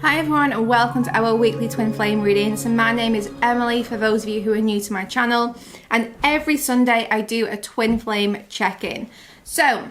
Hi everyone and welcome to our weekly twin flame readings. So my name is Emily for those of you who are new to my channel, and every Sunday I do a twin flame check-in. So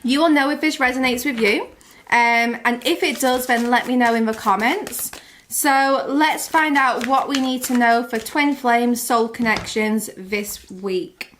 you will know if this resonates with you, and if it does then let me know in the comments. So let's find out what we need to know for twin flame soul connections this week.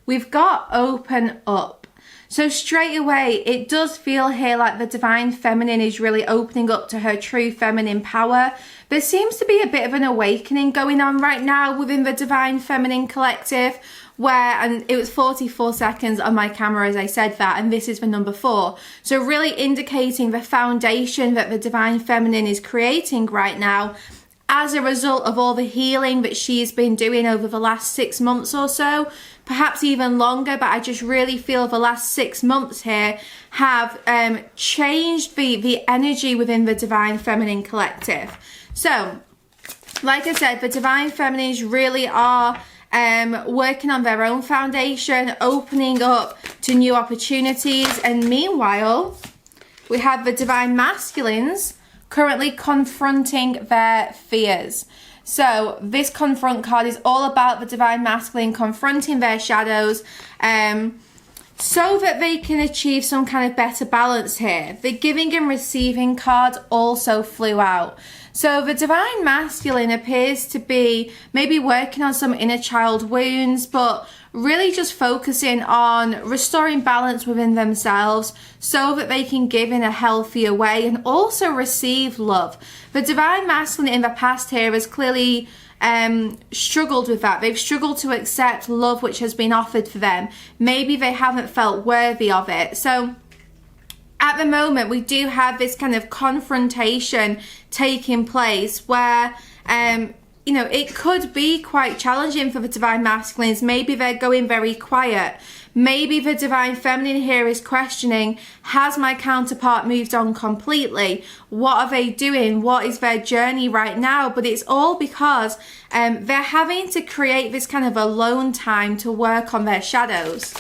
We've got open up. So straight away, it does feel here like the divine feminine is really opening up to her true feminine power. There seems to be a bit of an awakening going on right now within the divine feminine collective, and it was 44 seconds on my camera as I said that, and this is the number 4. So really indicating the foundation that the divine feminine is creating right now as a result of all the healing that she's been doing over the last 6 months or so, perhaps even longer, but I just really feel the last 6 months here have changed the energy within the divine feminine collective. So like I said, the divine feminines really are working on their own foundation, opening up to new opportunities, and meanwhile we have the divine masculines currently confronting their fears. So this confront card is all about the divine masculine confronting their shadows so that they can achieve some kind of better balance here. The giving and receiving card also flew out. So the divine masculine appears to be maybe working on some inner child wounds, but really just focusing on restoring balance within themselves so that they can give in a healthier way and also receive love. The divine masculine in the past here has clearly struggled with that. They've struggled to accept love which has been offered for them. Maybe they haven't felt worthy of it. So at the moment we do have this kind of confrontation taking place where you know, it could be quite challenging for the divine masculines. Maybe they're going very quiet. Maybe the divine feminine here is questioning, has my counterpart moved on completely? What are they doing? What is their journey right now? But it's all because they're having to create this kind of alone time to work on their shadows.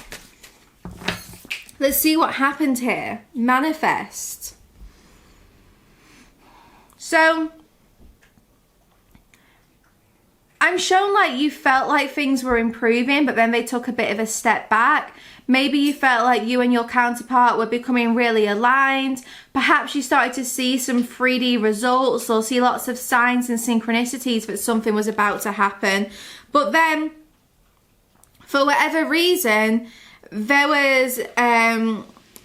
Let's see what happened here. Manifest. So I'm shown like you felt like things were improving, but then they took a bit of a step back. Maybe you felt like you and your counterpart were becoming really aligned. Perhaps you started to see some 3D results or see lots of signs and synchronicities that something was about to happen. But then, for whatever reason, there was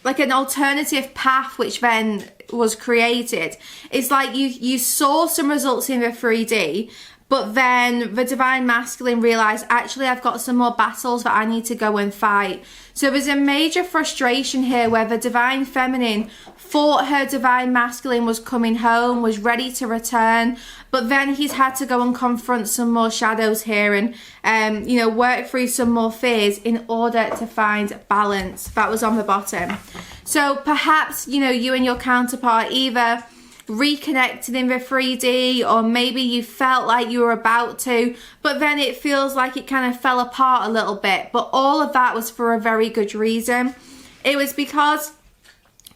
like an alternative path which then was created. It's like you saw some results in the 3D, but then the divine masculine realized, actually, I've got some more battles that I need to go and fight. So there's a major frustration here where the divine feminine thought her divine masculine was coming home, was ready to return, but then he's had to go and confront some more shadows here and, you know, work through some more fears in order to find balance. That was on the bottom. So perhaps, you know, you and your counterpart either reconnected in the 3D, or maybe you felt like you were about to, but then it feels like it kind of fell apart a little bit. But all of that was for a very good reason. It was because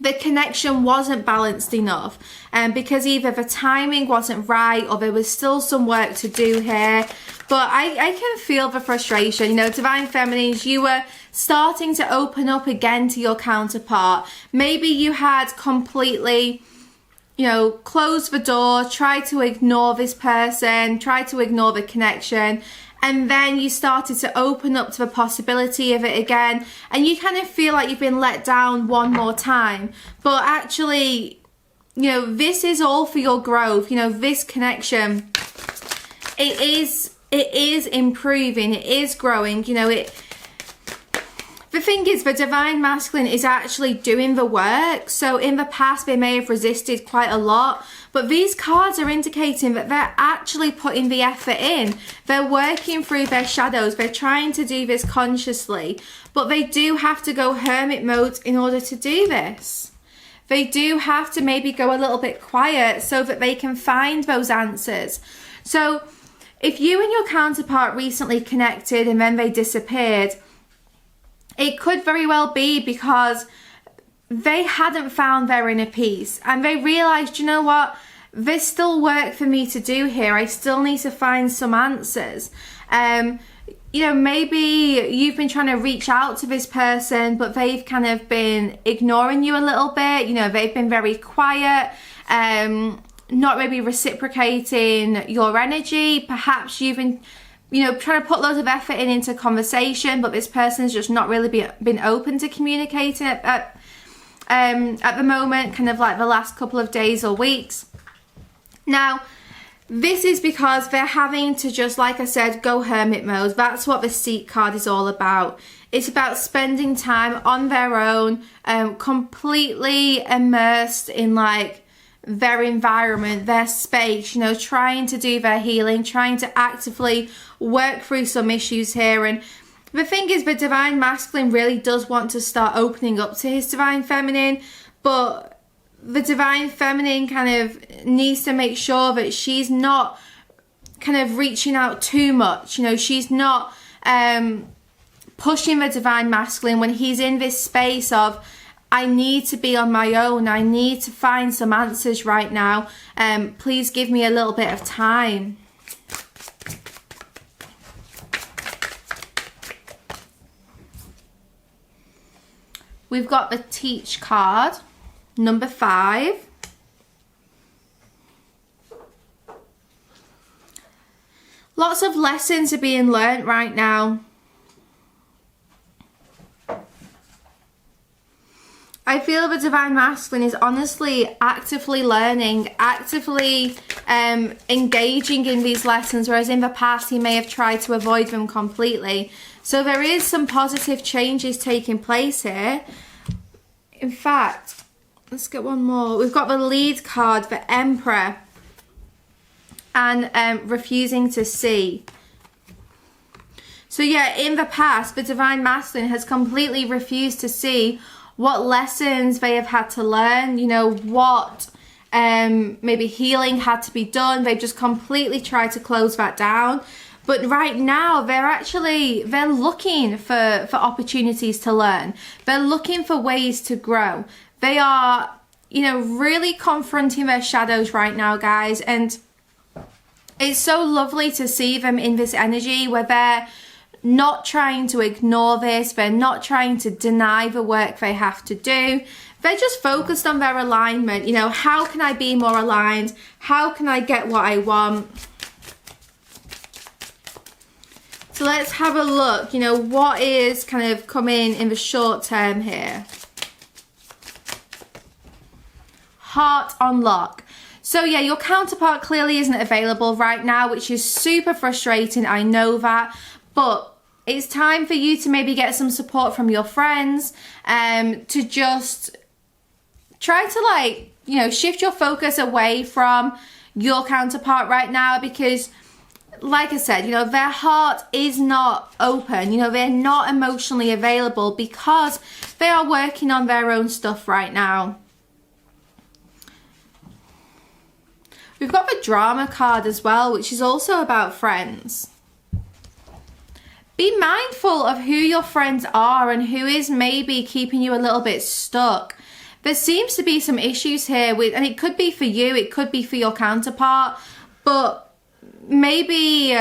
the connection wasn't balanced enough, and because either the timing wasn't right or there was still some work to do here. But I can feel the frustration. You know, divine feminines, you were starting to open up again to your counterpart. Maybe you had completely, you know, close the door, try to ignore this person, try to ignore the connection, and then you started to open up to the possibility of it again, and you kind of feel like you've been let down one more time. But actually, you know, this is all for your growth. You know, this connection, it is improving, it is growing. You know, the thing is, the divine masculine is actually doing the work. So in the past, they may have resisted quite a lot, but these cards are indicating that they're actually putting the effort in. They're working through their shadows. They're trying to do this consciously, but they do have to go hermit mode in order to do this. They do have to maybe go a little bit quiet so that they can find those answers. So if you and your counterpart recently connected and then they disappeared, it could very well be because they hadn't found their inner peace, and they realized, you know what, there's still work for me to do here. I still need to find some answers. You know, maybe you've been trying to reach out to this person, but they've kind of been ignoring you a little bit. You know, they've been very quiet, not maybe reciprocating your energy. Perhaps you've been, you know, trying to put loads of effort into conversation, but this person's just not really been open to communicating at the moment, kind of like the last couple of days or weeks. Now, this is because they're having to just, like I said, go hermit mode. That's what the Seek card is all about. It's about spending time on their own, completely immersed in like their environment, their space, you know, trying to do their healing, trying to actively work through some issues here. And the thing is, the Divine Masculine really does want to start opening up to his Divine Feminine, but the Divine Feminine kind of needs to make sure that she's not kind of reaching out too much. You know, she's not pushing the Divine Masculine when he's in this space of, I need to be on my own. I need to find some answers right now. Please give me a little bit of time. We've got the Teach card. Number 5. Lots of lessons are being learnt right now. I feel the Divine Masculine is honestly actively learning, actively engaging in these lessons, whereas in the past he may have tried to avoid them completely. So there is some positive changes taking place here. In fact, let's get one more. We've got the Lead card for Emperor and refusing to see. So yeah, in the past, the Divine Masculine has completely refused to see what lessons they have had to learn, you know, what maybe healing had to be done. They've just completely tried to close that down. But right now, they're looking for opportunities to learn. They're looking for ways to grow. They are, you know, really confronting their shadows right now, guys. And it's so lovely to see them in this energy where they're not trying to ignore this. They're not trying to deny the work they have to do. They're just focused on their alignment. You know, how can I be more aligned? How can I get what I want? So let's have a look, you know, what is kind of coming in the short term here. Heart on lock. So yeah, your counterpart clearly isn't available right now, which is super frustrating. I know that, but it's time for you to maybe get some support from your friends, to just try to, like, you know, shift your focus away from your counterpart right now, because like I said, you know, their heart is not open. You know, they're not emotionally available because they are working on their own stuff right now. We've got the Drama card as well, which is also about friends. Be mindful of who your friends are and who is maybe keeping you a little bit stuck. There seems to be some issues here with, and it could be for you, it could be for your counterpart, but maybe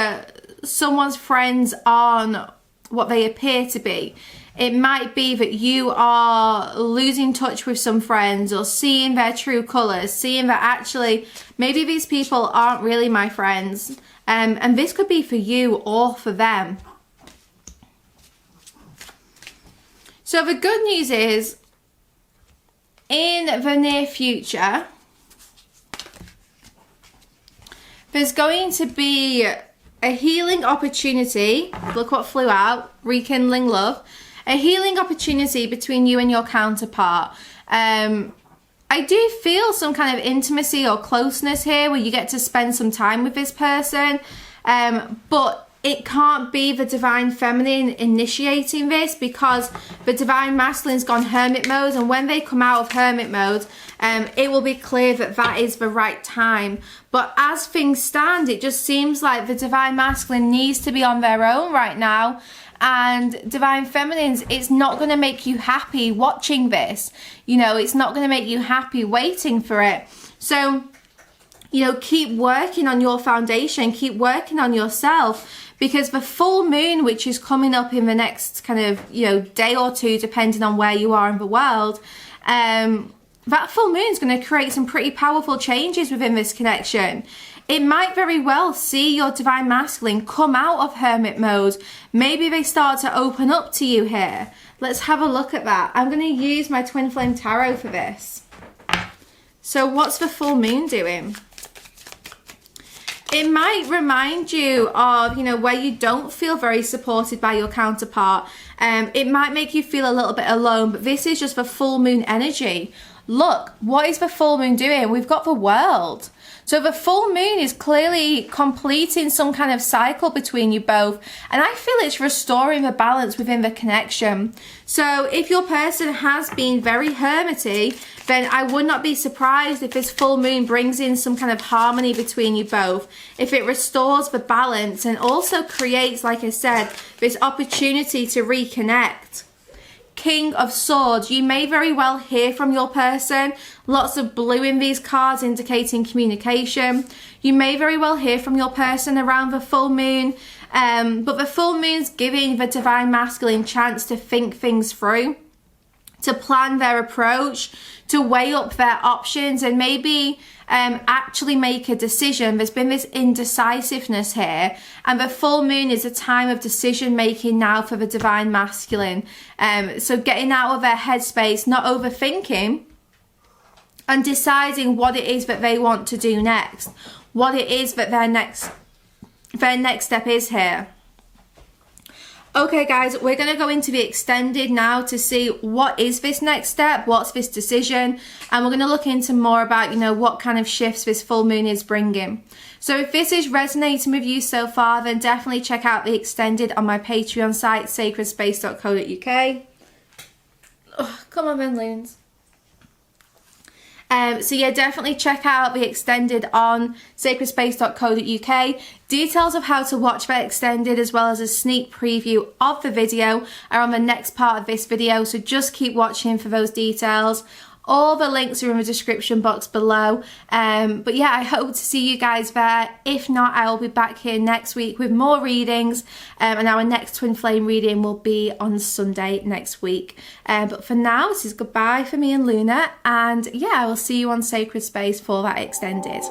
someone's friends aren't what they appear to be. It might be that you are losing touch with some friends or seeing their true colours, seeing that actually maybe these people aren't really my friends. And this could be for you or for them. So the good news is, in the near future, there's going to be a healing opportunity. Look what flew out. Rekindling love. A healing opportunity between you and your counterpart. I do feel some kind of intimacy or closeness here where you get to spend some time with this person. But it can't be the Divine Feminine initiating this, because the Divine Masculine's gone hermit mode, and when they come out of hermit mode, it will be clear that that is the right time. But as things stand, it just seems like the Divine Masculine needs to be on their own right now And divine feminines, it's not going to make you happy watching this. You know, it's not going to make you happy waiting for it. So, you know, keep working on your foundation, keep working on yourself, because the full moon, which is coming up in the next kind of, you know, day or two, depending on where you are in the world, that full moon is going to create some pretty powerful changes within this connection. It might very well see your divine masculine come out of hermit mode. Maybe they start to open up to you here. Let's have a look at that. I'm going to use my Twin Flame Tarot for this. So what's the full moon doing? It might remind you of, you know, where you don't feel very supported by your counterpart. It might make you feel a little bit alone, but this is just the full moon energy. Look, what is the full moon doing? We've got the world. So the full moon is clearly completing some kind of cycle between you both. And I feel it's restoring the balance within the connection. So if your person has been very hermity, then I would not be surprised if this full moon brings in some kind of harmony between you both. If it restores the balance and also creates, like I said, this opportunity to reconnect. King of Swords, you may very well hear from your person. Lots of blue in these cards indicating communication. You may very well hear from your person around the full moon, but the full moon's giving the divine masculine chance to think things through, to plan their approach, to weigh up their options, and maybe actually make a decision. There's been this indecisiveness here, and the full moon is a time of decision making now for the divine masculine. So getting out of their headspace, not overthinking, and deciding what it is that they want to do next, what it is that their next step is here. Okay guys, we're going to go into the extended now to see what is this next step, what's this decision, and we're going to look into more about, you know, what kind of shifts this full moon is bringing. So if this is resonating with you so far, then definitely check out the extended on my Patreon site, sacredspace.co.uk. Oh, come on then, loons. So yeah, definitely check out the extended on sacredspace.co.uk. Details of how to watch that extended, as well as a sneak preview of the video, are on the next part of this video, so just keep watching for those details. All the links are in the description box below. But yeah, I hope to see you guys there. If not, I will be back here next week with more readings. And our next Twin Flame reading will be on Sunday next week. But for now, this is goodbye for me and Luna. And yeah, I will see you on Sacred Space for that extended.